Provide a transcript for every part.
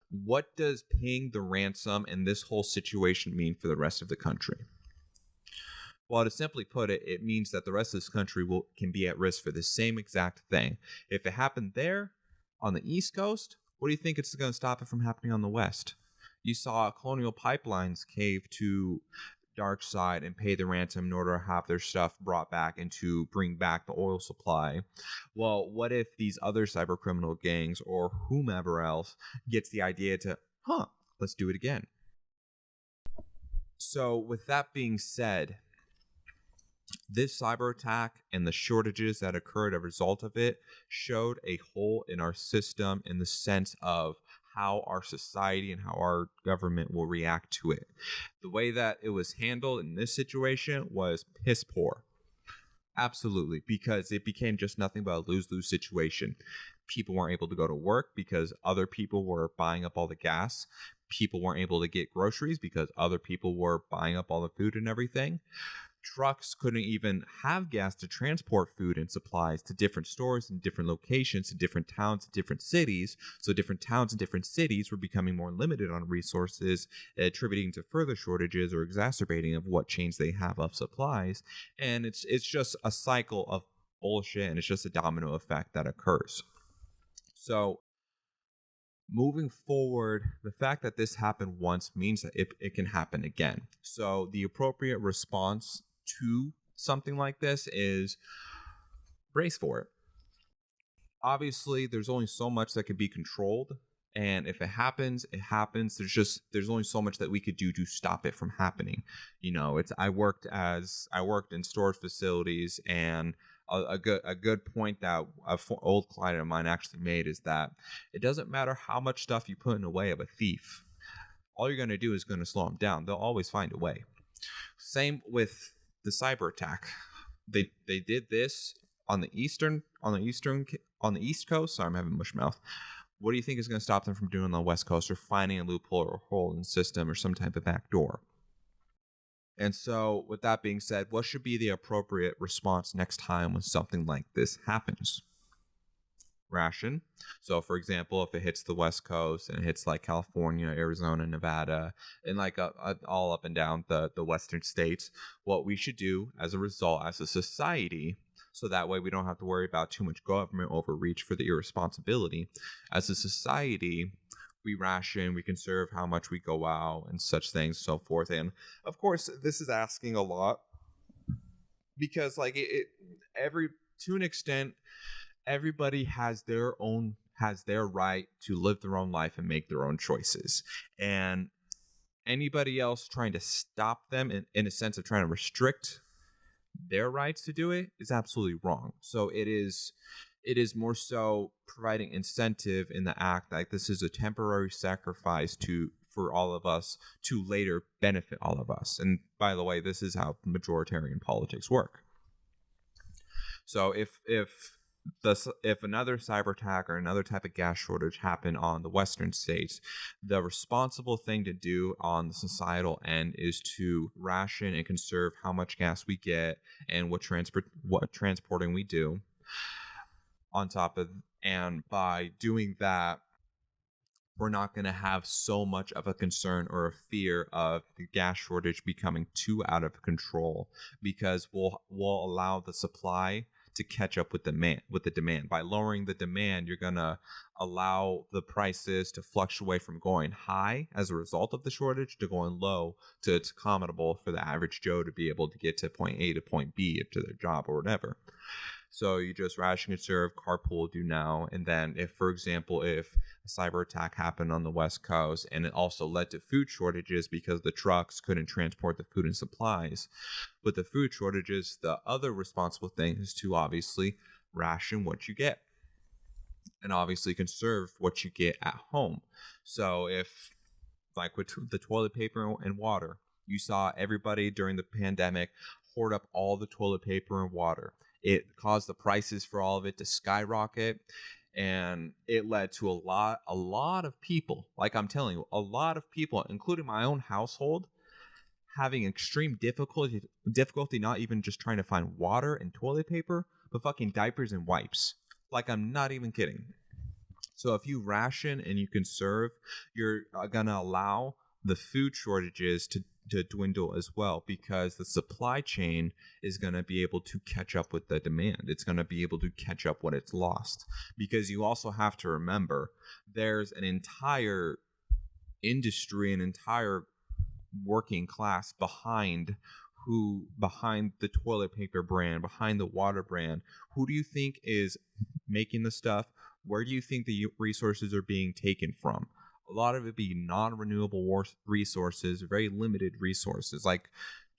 what does paying the ransom and this whole situation mean for the rest of the country? Well, to simply put it, it means that the rest of this country can be at risk for the same exact thing. If it happened there on the East Coast, what do you think it's going to stop it from happening on the West? You saw Colonial Pipelines cave to Dark Side and pay the ransom in order to have their stuff brought back and to bring back the oil supply. Well, what if these other cyber criminal gangs or whomever else gets the idea to, let's do it again? So, with that being said, this cyber attack and the shortages that occurred as a result of it showed a hole in our system in the sense of how our society and how our government will react to it. The way that it was handled in this situation was piss poor. Absolutely, because it became just nothing but a lose-lose situation. People weren't able to go to work because other people were buying up all the gas. People weren't able to get groceries because other people were buying up all the food and everything. Trucks couldn't even have gas to transport food and supplies to different stores and different locations, to different towns and different cities. So different towns and different cities were becoming more limited on resources, attributing to further shortages or exacerbating of what chains they have of supplies. And it's just a cycle of bullshit, and it's just a domino effect that occurs. So moving forward, the fact that this happened once means that it can happen again. So the appropriate response to something like this is brace for it. Obviously, there's only so much that can be controlled, and if it happens, it happens. There's only so much that we could do to stop it from happening. I worked in storage facilities, and a good point that an old client of mine actually made is that it doesn't matter how much stuff you put in the way of a thief. All you're going to do is going to slow them down. They'll always find a way. Same with the cyber attack. They did this on the East Coast. Sorry, I'm having mush mouth. What do you think is going to stop them from doing on the West Coast, or finding a loophole or a hole in the system or some type of back door? And so, with that being said, what should be the appropriate response next time when something like this happens? Ration. So, for example, if it hits the West Coast and it hits like California, Arizona, Nevada, and like all up and down the Western states, what we should do as a result, as a society, so that way we don't have to worry about too much government overreach for the irresponsibility. As a society, we ration, we conserve how much we go out and such things, so forth. And of course, this is asking a lot because, like, to an extent, everybody has their right to live their own life and make their own choices. And anybody else trying to stop them in a sense of trying to restrict their rights to do it is absolutely wrong. So it is more so providing incentive in the act, like this is a temporary sacrifice for all of us to later benefit all of us. And by the way, this is how majoritarian politics work. So if another cyber attack or another type of gas shortage happened on the Western states, the responsible thing to do on the societal end is to ration and conserve how much gas we get and what transporting we do. And by doing that, we're not going to have so much of a concern or a fear of the gas shortage becoming too out of control, because we'll allow the supply to catch up with the demand. By lowering the demand, you're going to allow the prices to fluctuate from going high as a result of the shortage to going low, to it's accommodable for the average Joe to be able to get to point A to point B to their job or whatever. So you just ration, conserve, carpool, do now. And then if a cyber attack happened on the West Coast and it also led to food shortages because the trucks couldn't transport the food and supplies, with the food shortages, the other responsible thing is to obviously ration what you get and obviously conserve what you get at home. So if, like with the toilet paper and water, you saw everybody during the pandemic hoard up all the toilet paper and water. It caused the prices for all of it to skyrocket, and it led to a lot of people, like I'm telling you, a lot of people, including my own household, having extreme difficulty not even just trying to find water and toilet paper, but fucking diapers and wipes. Like, I'm not even kidding. So if you ration and you conserve, you're going to allow the food shortages to dwindle as well, because the supply chain is going to be able to catch up with the demand. It's going to be able to catch up what it's lost, because you also have to remember there's an entire industry, an entire working class behind the toilet paper brand, behind the water brand. Who do you think is making the stuff? Where do you think the resources are being taken from? A lot of it be non-renewable resources, very limited resources, like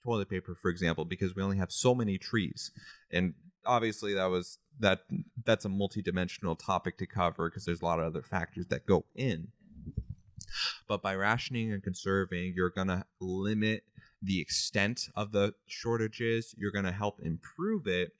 toilet paper, for example, because we only have so many trees. And obviously that's a multi-dimensional topic to cover, because there's a lot of other factors that go in. But by rationing and conserving, you're going to limit the extent of the shortages. You're going to help improve it.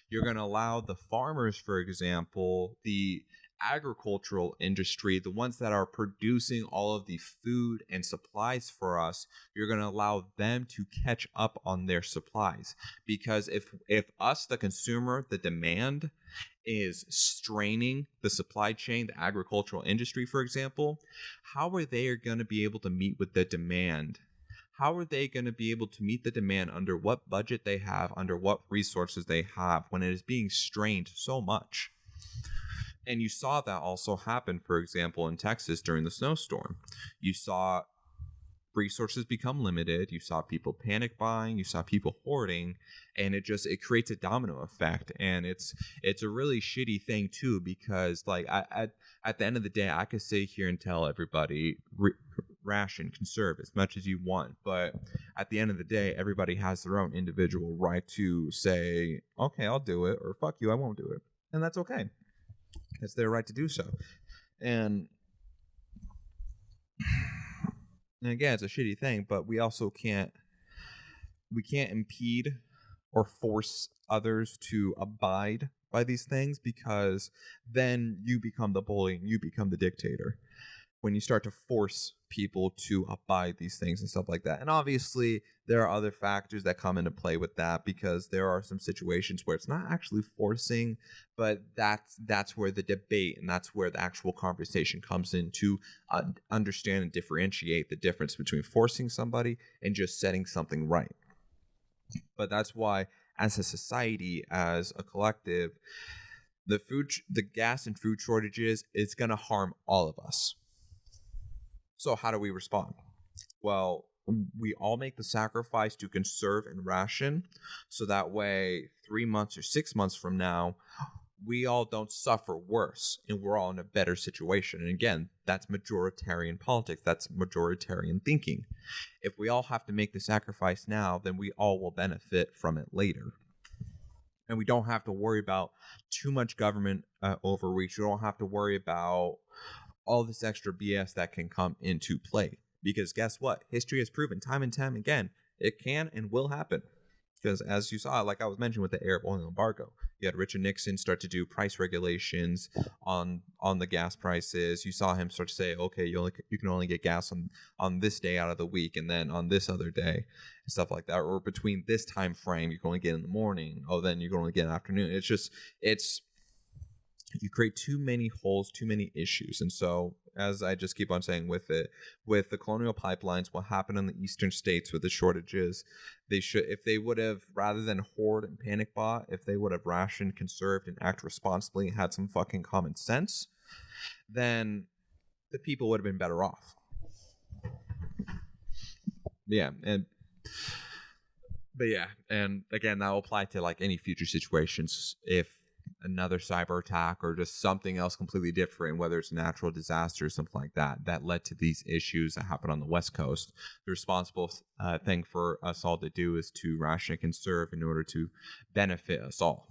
You're going to allow the farmers, for example, the agricultural industry, the ones that are producing all of the food and supplies for us, you're going to allow them to catch up on their supplies. Because if us, the consumer, the demand is straining the supply chain, the agricultural industry, for example, how are they going to be able to meet with the demand? How are they going to be able to meet the demand under what budget they have, under what resources they have, when it is being strained so much? And you saw that also happen, for example, in Texas during the snowstorm. You saw resources become limited. You saw people panic buying. You saw people hoarding, and it creates a domino effect. And it's a really shitty thing too, because like at the end of the day, I could sit here and tell everybody ration, conserve as much as you want, but at the end of the day, everybody has their own individual right to say, okay, I'll do it, or fuck you, I won't do it, and that's okay. It's their right to do so. And again, it's a shitty thing, but we also can't impede or force others to abide by these things, because then you become the bully and you become the dictator when you start to force people to abide these things and stuff like that. And obviously there are other factors that come into play with that, because there are some situations where it's not actually forcing, but that's where the debate and that's where the actual conversation comes in to understand and differentiate the difference between forcing somebody and just setting something right. But that's why, as a society, as a collective, the gas and food shortages is going to harm all of us. So how do we respond? Well, we all make the sacrifice to conserve and ration, so that way 3 months or 6 months from now, we all don't suffer worse and we're all in a better situation. And again, that's majoritarian politics. That's majoritarian thinking. If we all have to make the sacrifice now, then we all will benefit from it later. And we don't have to worry about too much government overreach. We don't have to worry about all this extra BS that can come into play. Because guess what? History has proven time and time again, it can and will happen. Because as you saw, like I was mentioning with the Arab oil embargo, you had Richard Nixon start to do price regulations on the gas prices. You saw him start to say, okay, you can only get gas on this day out of the week, and then on this other day, and stuff like that. Or between this time frame, you can only get in the morning. Oh, then you can only get in the afternoon. You create too many holes, too many issues. And so, as I just keep on saying with the colonial pipelines, what happened in the eastern states with the shortages, if they would have, rather than hoard and panic bought, if they would have rationed, conserved, and act responsibly and had some fucking common sense, then the people would have been better off. Yeah, and again, that will apply to like any future situations. If another cyber attack or just something else completely different, whether it's a natural disaster or something like that led to these issues that happened on the West Coast, the responsible thing for us all to do is to ration and conserve in order to benefit us all.